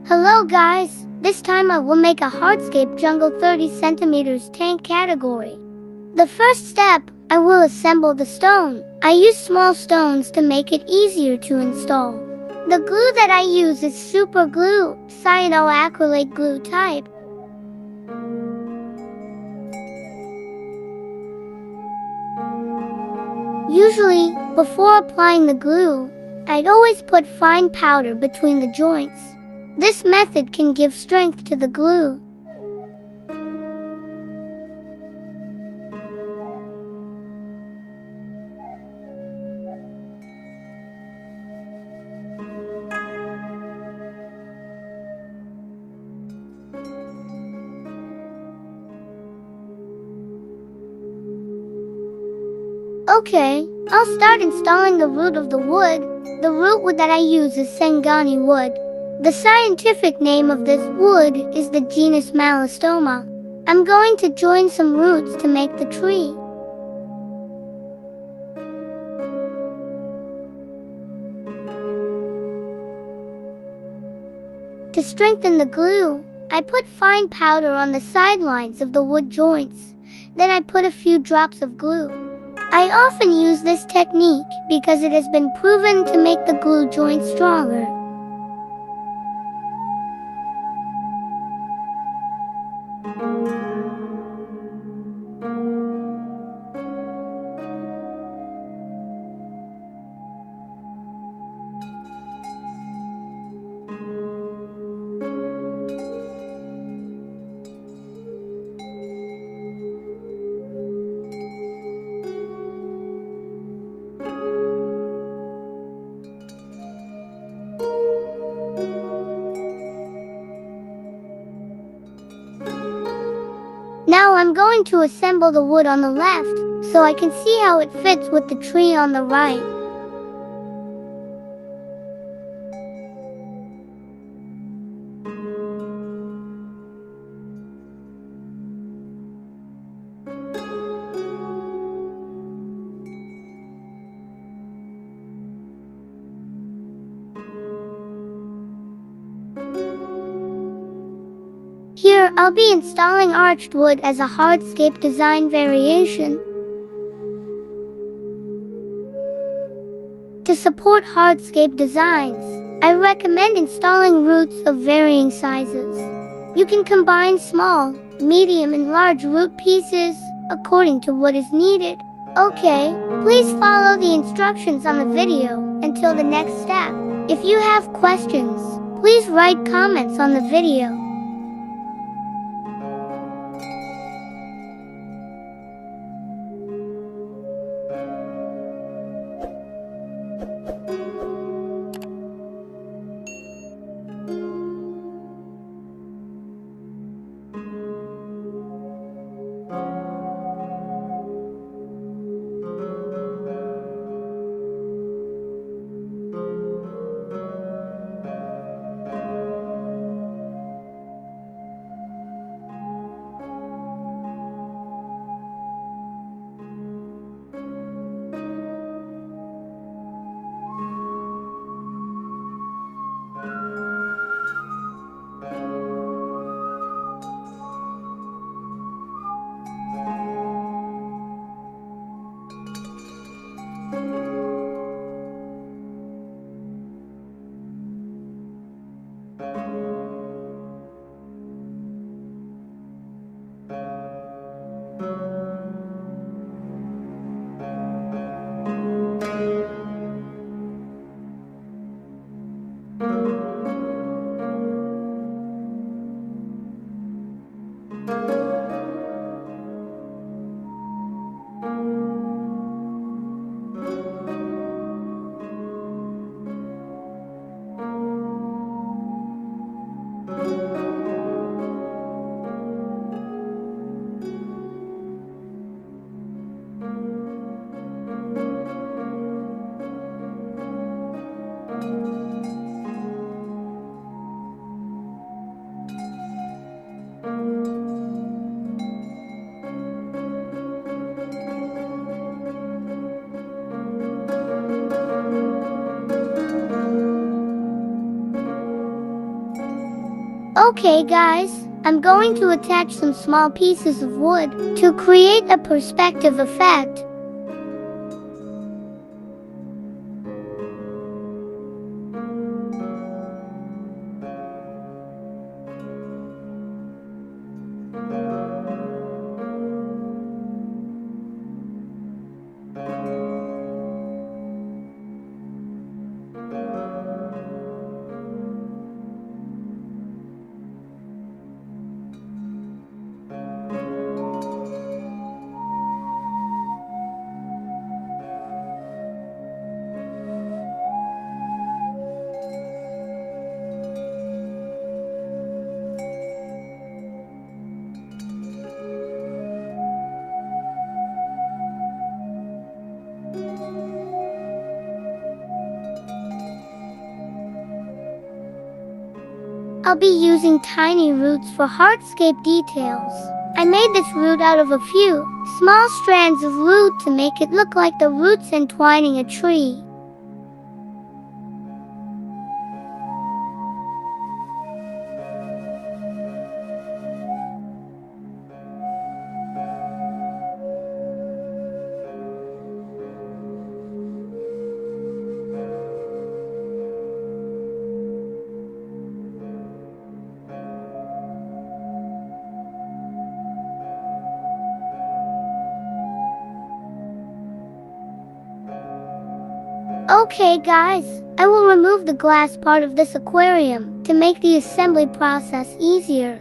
Hello guys, this time I will make a hardscape jungle 30 centimeters tank category. The first step, I will assemble the stone. I use small stones to make it easier to install. The glue that I use is super glue, cyanoacrylate glue type. Usually, before applying the glue, I'd always put fine powder between the joints. This method can give strength to the glue. Okay, I'll start installing the root of the wood. The root wood that I use is Sangani wood. The scientific name of this wood is the genus Malastoma. I'm going to join some roots to make the tree. To strengthen the glue, I put fine powder on the sidelines of the wood joints. Then I put a few drops of glue. I often use this technique because it has been proven to make the glue joint stronger. Now I'm going to assemble the wood on the left, so I can see how it fits with the tree on the right. Here, I'll be installing arched wood as a hardscape design variation. To support hardscape designs, I recommend installing roots of varying sizes. You can combine small, medium, and large root pieces according to what is needed. Okay, please follow the instructions on the video until the next step. If you have questions, please write comments on the video. Okay guys, I'm going to attach some small pieces of wood to create a perspective effect. I'll be using tiny roots for hardscape details. I made this root out of a few small strands of root to make it look like the roots entwining a tree. Okay guys, I will remove the glass part of this aquarium to make the assembly process easier.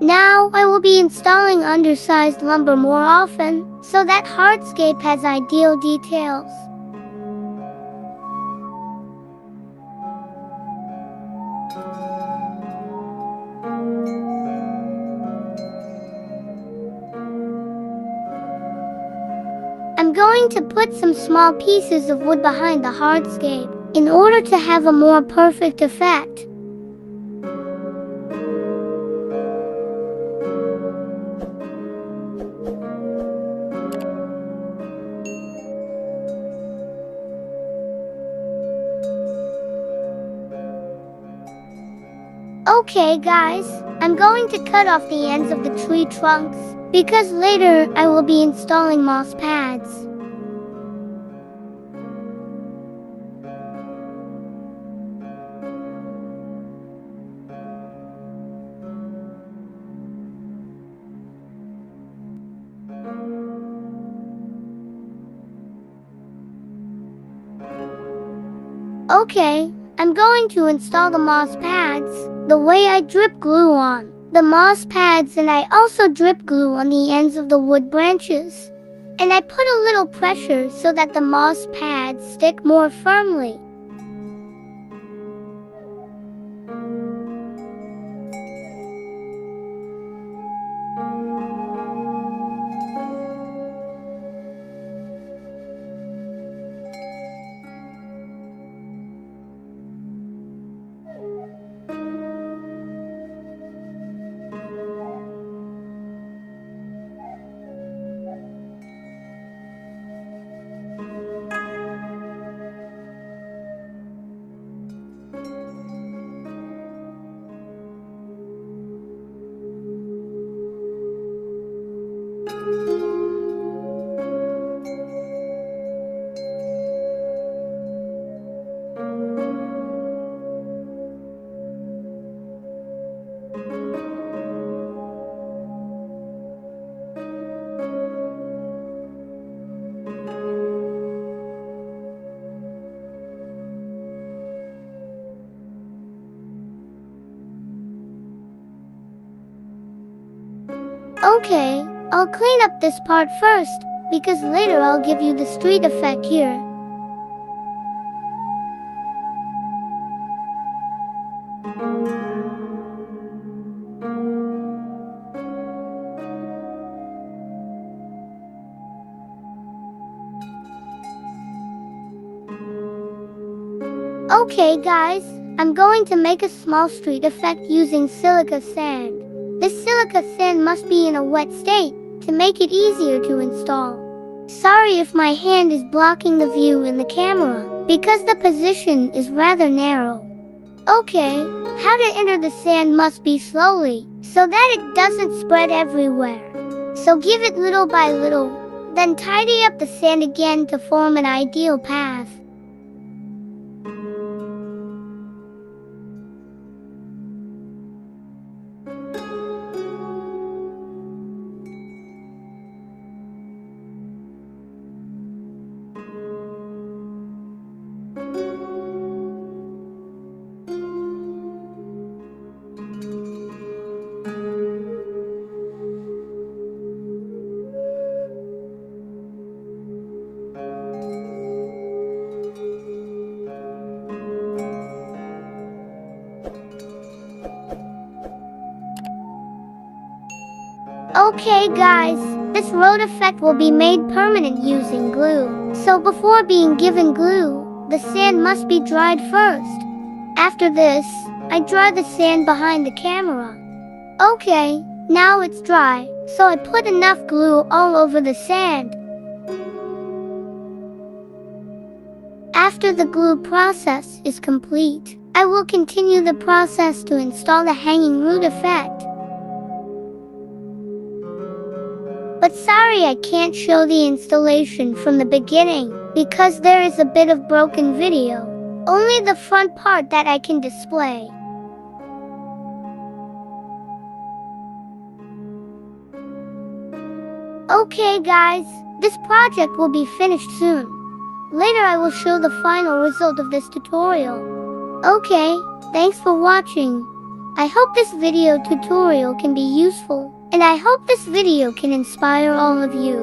Now I will be installing undersized lumber more often, so that hardscape has ideal details. I'm going to put some small pieces of wood behind the hardscape in order to have a more perfect effect. Okay guys, I'm going to cut off the ends of the tree trunks, because later I will be installing moss pads. Okay, I'm going to install the moss pads the way I drip glue on the moss pads, and I also drip glue on the ends of the wood branches. And I put a little pressure so that the moss pads stick more firmly. Okay, I'll clean up this part first, because later I'll give you the street effect here. Okay guys, I'm going to make a small street effect using silica sand. This silica sand must be in a wet state to make it easier to install. Sorry if my hand is blocking the view in the camera, because the position is rather narrow. Okay, how to enter the sand must be slowly, so that it doesn't spread everywhere. So give it little by little, then tidy up the sand again to form an ideal path. Okay guys, this road effect will be made permanent using glue. So before being given glue, the sand must be dried first. After this, I dry the sand behind the camera. Okay, now it's dry, so I put enough glue all over the sand. After the glue process is complete, I will continue the process to install the hanging root effect. But sorry I can't show the installation from the beginning, because there is a bit of broken video. Only the front part that I can display. Okay guys, this project will be finished soon. Later I will show the final result of this tutorial. Okay, thanks for watching. I hope this video tutorial can be useful. And I hope this video can inspire all of you.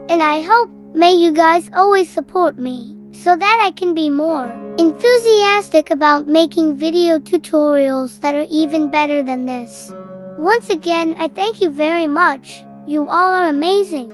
And I hope, may you guys always support me, so that I can be more enthusiastic about making video tutorials that are even better than this. Once again, I thank you very much. You all are amazing.